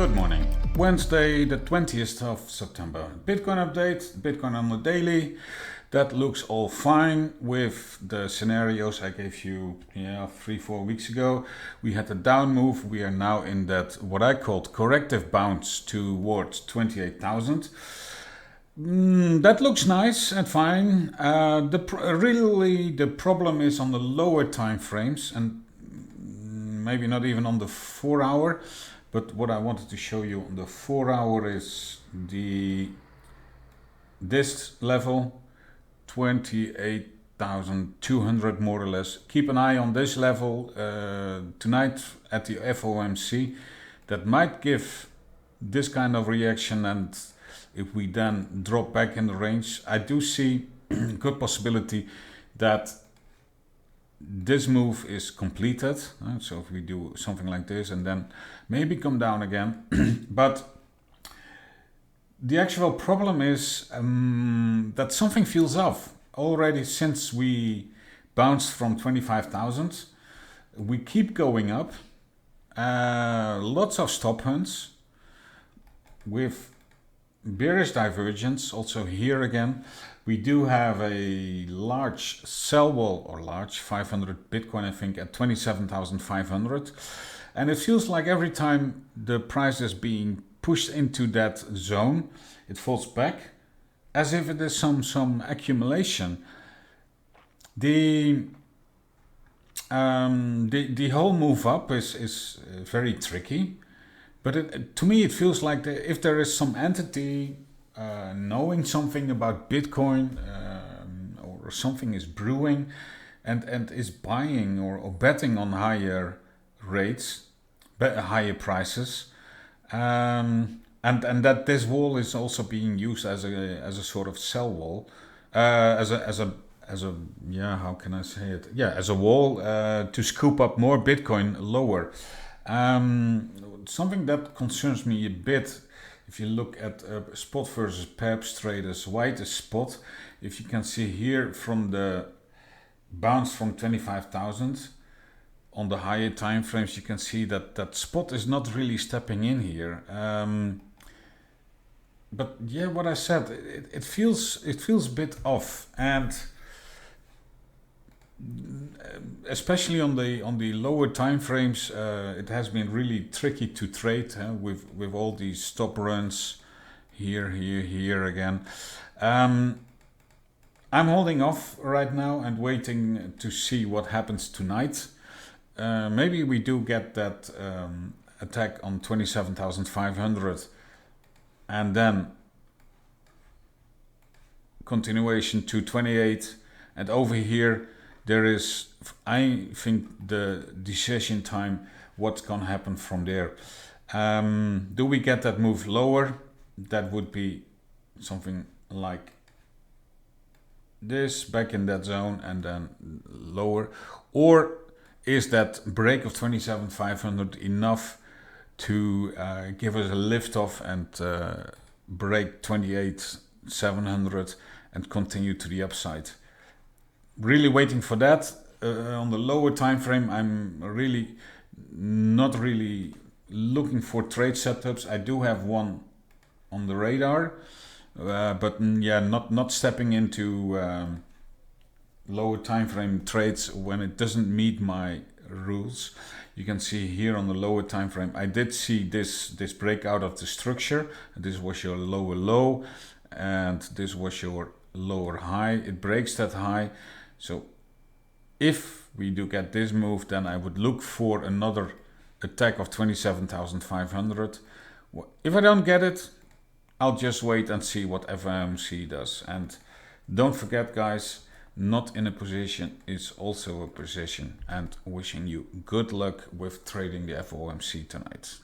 Good morning. Wednesday, the 20th of September. Bitcoin update, Bitcoin on the daily. That looks all fine with the scenarios I gave you 3-4 weeks ago. We had a down move. We are now in that what I called corrective bounce towards 28,000. That looks nice and fine. The problem is on the lower time frames and maybe not even on the 4 hour. But what I wanted to show you on the 4 hour is this level, 28,200 more or less. Keep an eye on this level tonight at the FOMC. That might give this kind of reaction, and if we then drop back in the range, I do see good possibility that this move is completed. So if we do something like this and then maybe come down again, but the actual problem is that something feels off already since we bounced from 25,000. We keep going up, lots of stop hunts with bearish divergence. Also here again, we do have a large sell wall, or large 500 Bitcoin, I think, at 27,500. And it feels like every time the price is being pushed into that zone, it falls back as if it is some accumulation. The whole move up is very tricky. But to me, it feels like if there is some entity knowing something about Bitcoin or something is brewing and is buying or betting on higher rates, higher prices, and that this wall is also being used as a sort of sell wall, as a how can I say it? Yeah, as a wall to scoop up more Bitcoin lower. Something that concerns me a bit, if you look at spot versus perps traders, why is spot? If you can see here from the bounce from 25,000 on the higher time frames, you can see that spot is not really stepping in here. But yeah, what I said, it feels a bit off, and especially on the lower time frames, it has been really tricky to trade with all these stop runs here again. I'm holding off right now and waiting to see what happens tonight. Maybe we do get that attack on 27,500 and then continuation to 28, and over here there is, I think, the decision time, what's gonna happen from there. Do we get that move lower? That would be something like this, back in that zone and then lower. Or is that break of 27,500 enough to give us a lift off and break 28,700 and continue to the upside? Really waiting for that. On the lower time frame, I'm really not really looking for trade setups. I do have one on the radar, but yeah, not stepping into lower time frame trades when it doesn't meet my rules. You can see here on the lower time frame, I did see this breakout of the structure. This was your lower low, and this was your lower high. It breaks that high. So if we do get this move, then I would look for another attack of 27,500. If I don't get it, I'll just wait and see what FOMC does. And don't forget, guys, not in a position is also a position. And wishing you good luck with trading the FOMC tonight.